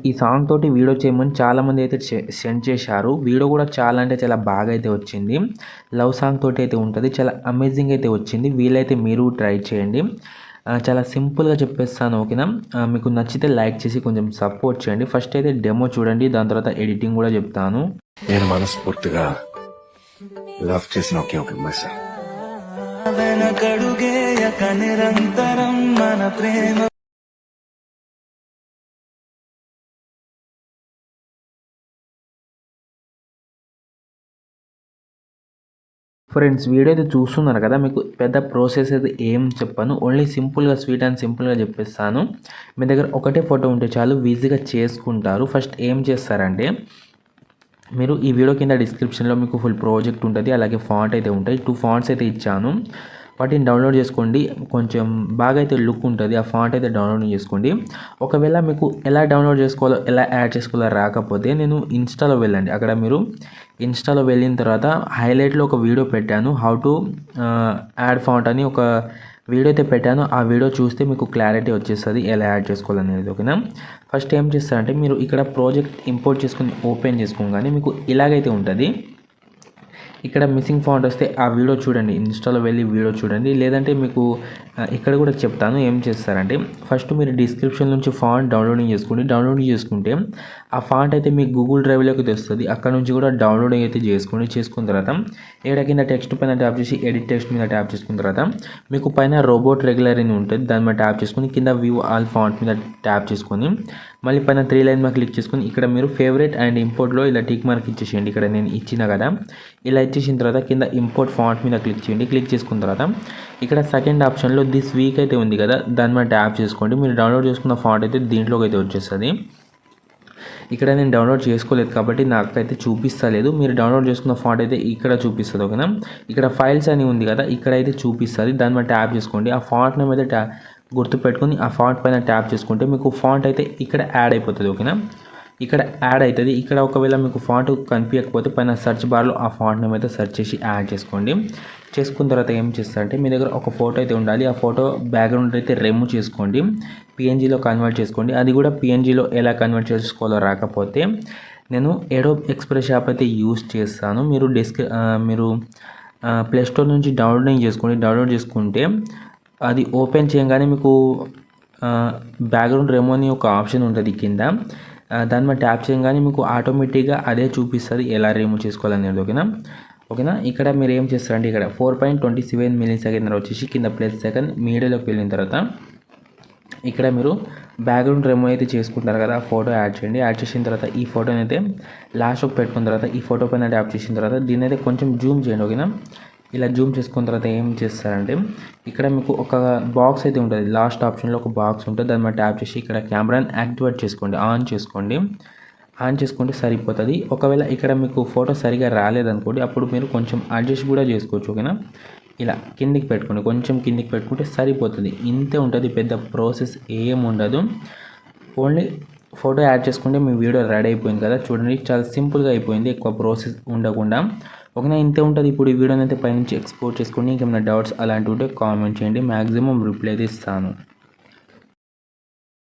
ఈ సాంగ్ తోటి వీడియో చేయమని చాలామంది అయితే సెండ్ చేశారు. వీడియో కూడా చాలా అంటే చాలా బాగా అయితే వచ్చింది. లవ్ సాంగ్ తోటి అయితే ఉంటుంది. చాలా అమేజింగ్ అయితే వచ్చింది. వీలైతే మీరు ట్రై చేయండి. చాలా సింపుల్గా చెప్పేస్తాను, ఓకేనా. మీకు నచ్చితే లైక్ చేసి కొంచెం సపోర్ట్ చేయండి. ఫస్ట్ అయితే డెమో చూడండి, దాని తర్వాత ఎడిటింగ్ కూడా చెప్తాను. నేను మనస్ఫూర్తిగా లవ్ చేసిన ఒకే ఒక మెసేజ్, నిరంతరం మన ప్రేమ. ఫ్రెండ్స్, వీడియో అయితే చూస్తున్నారు కదా, మీకు పెద్ద ప్రాసెస్ అయితే ఏం చెప్పాను, ఓన్లీ సింపుల్గా స్వీట్ అండ్ సింపుల్గా చెప్పేస్తాను. మీ దగ్గర ఒకటే ఫోటో ఉంటే చాలు, ఈజీగా చేసుకుంటారు. ఫస్ట్ ఏం చేస్తారంటే, మీరు ఈ వీడియో కింద డిస్క్రిప్షన్లో మీకు ఫుల్ ప్రాజెక్ట్ ఉంటుంది, అలాగే ఫాంట్ అయితే ఉంటాయి. 2 ఫాంట్స్ అయితే ఇచ్చాను, వాటిని డౌన్లోడ్ చేసుకోండి. కొంచెం బాగా అయితే లుక్ ఉంటుంది. ఆ ఫాంట్ అయితే డౌన్లోడ్ చేసుకోండి. ఒకవేళ మీకు ఎలా డౌన్లోడ్ చేసుకోవాలో, ఎలా యాడ్ చేసుకోవాలో రాకపోతే నేను ఇన్స్టాలో వెళ్ళండి. అక్కడ మీరు ఇన్స్టాలో వెళ్ళిన తర్వాత హైలైట్లో ఒక వీడియో పెట్టాను, హౌ టు యాడ్ ఫాంట్ అని ఒక వీడియో అయితే పెట్టాను. ఆ వీడియో చూస్తే మీకు క్లారిటీ వచ్చేస్తుంది ఎలా యాడ్ చేసుకోవాలనేది, ఓకేనా. ఫస్ట్ ఏం చేస్తారంటే, మీరు ఇక్కడ ప్రాజెక్ట్ ఇంపోర్ట్ చేసుకుని ఓపెన్ చేసుకోగానే మీకు ఇలాగైతే ఉంటుంది. ఇక్కడ మిస్సింగ్ ఫాంట్ వస్తే ఆ వీడియో చూడండి, ఇన్స్టాలో వెళ్ళి వీడియో చూడండి. లేదంటే మీకు ఇక్కడ కూడా చెప్తాను ఏం చేస్తారంటే, ఫస్ట్ మీరు డిస్క్రిప్షన్ నుంచి ఫాంట్ డౌన్లోడింగ్ చేసుకోండి. డౌన్లోడింగ్ చేసుకుంటే ఆ ఫాంట్ అయితే మీకు గూగుల్ డ్రైవ్లోకి తెస్తుంది. అక్కడ నుంచి కూడా డౌన్లోడింగ్ అయితే చేసుకోండి. చేసుకున్న తర్వాత ఇక్కడ కింద టెక్స్ట్ పైన ట్యాప్ చేసి ఎడిట్ టెక్స్ట్ మీద ట్యాప్ చేసుకున్న తర్వాత మీకు పైన రోబోట్ రెగ్యులర్ అని ఉంటుంది, దాని మీద ట్యాప్ చేసుకొని కింద వ్యూ ఆల్ ఫాంట్ మీద ట్యాప్ చేసుకొని మళ్ళీ పైన 3 లైన్ మీద క్లిక్ చేసుకొని ఇక్కడ మీరు ఫేవరెట్ అండ్ ఇంపోర్ట్లో ఇలా టిక్ మార్క్ ఇచ్చేసేయండి. ఇక్కడ నేను ఇచ్చిన కదా, ఇలా ఇచ్చేసిన తర్వాత కింద ఇంపోర్ట్ ఫాంట్ మీద క్లిక్ చేయండి. క్లిక్ చేసుకున్న తర్వాత ఇక్కడ సెకండ్ ఆప్షన్లో దిస్ వీక్ అయితే ఉంది కదా, దాని మీద ట్యాప్ చేసుకోండి. మీరు డౌన్లోడ్ చేసుకున్న ఫాంట్ అయితే దీంట్లోకి అయితే వచ్చేస్తుంది. ఇక్కడ నేను డౌన్లోడ్ చేసుకోలేదు కాబట్టి నాకైతే చూపిస్తలేదు. మీరు డౌన్లోడ్ చేసుకున్న ఫాంట్ అయితే ఇక్కడ చూపిస్తుంది, ఓకేనా. ఇక్కడ ఫైల్స్ అని ఉంది కదా, ఇక్కడ అయితే చూపిస్తుంది. దాని మీద ట్యాప్ చేసుకోండి. ఆ ఫాంట్ నేమ్ అయితే గుర్తుపెట్టుకొని ఆ ఫాంట్ పైన ట్యాప్ చేసుకుంటే మీకు ఫాంట్ అయితే ఇక్కడ యాడ్ అయిపోతుంది, ఓకేనా. ఇక్కడ యాడ్ అవుతుంది. ఇక్కడ ఒకవేళ మీకు ఫాంట్ కనిపించకపోతే పైన సెర్చ్ బార్లో ఆ ఫాంట్ నేమ్ అయితే సెర్చ్ చేసి యాడ్ చేసుకోండి. చేసుకున్న తర్వాత ఏం చేస్తారంటే, మీ దగ్గర ఒక ఫోటో అయితే ఉండాలి. ఆ ఫోటో బ్యాక్గ్రౌండ్ అయితే రిమూవ్ చేసుకోండి, పిఎన్జీలో కన్వర్ట్ చేసుకోండి. అది కూడా పిఎన్జీలో ఎలా కన్వర్ట్ చేసుకోవాలో రాకపోతే నేను అడోబ్ ఎక్స్ప్రెస్ యాప్ అయితే యూస్ చేస్తాను. మీరు ప్లే స్టోర్ నుంచి డౌన్లోడింగ్ చేసుకోండి. డౌన్లోడ్ చేసుకుంటే అది ఓపెన్ చేయగానే మీకు బ్యాక్గ్రౌండ్ రిమూవ్ అని ఒక ఆప్షన్ ఉంటుంది కింద. దాని మీద ట్యాప్ చేయగానే మీకు ఆటోమేటిక్గా అదే చూపిస్తుంది ఎలా రిమూవ్ చేసుకోవాలనేది, ఓకేనా. ఇక్కడ మీరు ఏం చేస్తారంటే, ఇక్కడ 4.27 మిల్లీసెకండ్ వచ్చేసి కింద ప్లస్ సెకండ్ మీడియాలోకి వెళ్ళిన తర్వాత ఇక్కడ మీరు బ్యాక్గ్రౌండ్ రిమూవ్ అయితే చేసుకుంటారు కదా, ఆ ఫోటో యాడ్ చేయండి. యాడ్ చేసిన తర్వాత ఈ ఫోటోని అయితే లాస్ట్కి పెట్టుకున్న తర్వాత ఈ ఫోటో పైన ట్యాప్ చేసిన తర్వాత దీన్ని అయితే కొంచెం జూమ్ చేయండి, ఓకేనా. ఇలా జూమ్ చేసుకున్న తర్వాత ఏం చేస్తారంటే, ఇక్కడ మీకు ఒక బాక్స్ అయితే ఉంటుంది, లాస్ట్ ఆప్షన్లో ఒక బాక్స్ ఉంటుంది. దాని మీద ట్యాప్ చేసి ఇక్కడ కెమెరాని యాక్టివేట్ చేసుకోండి, ఆన్ చేసుకుంటే సరిపోతుంది. ఒకవేళ ఇక్కడ మీకు ఫోటో సరిగా రాలేదనుకోండి, అప్పుడు మీరు కొంచెం అడ్జస్ట్ కూడా చేసుకోవచ్చు, ఓకేనా. ఇలా కిందికి పెట్టుకోండి, కొంచెం కిందికి పెట్టుకుంటే సరిపోతుంది. ఇంతే ఉంటుంది, పెద్ద ప్రాసెస్ ఏం ఉండదు. ఓన్లీ ఫోటో యాడ్ చేసుకుంటే మీ వీడియో రెడీ అయిపోయింది కదా, చూడండి చాలా సింపుల్గా అయిపోయింది, ఎక్కువ ప్రాసెస్ ఉండకుండా, ఓకేనా. ఇంతే ఉంటుంది. ఇప్పుడు ఈ వీడియోని అయితే పైనుంచి ఎక్స్పోర్ట్ చేసుకోండి. ఇంకేమైనా డౌట్స్ అలాంటివి ఉంటే కామెంట్ చేయండి, మ్యాక్సిమం రిప్లై అయితే ఇస్తాను.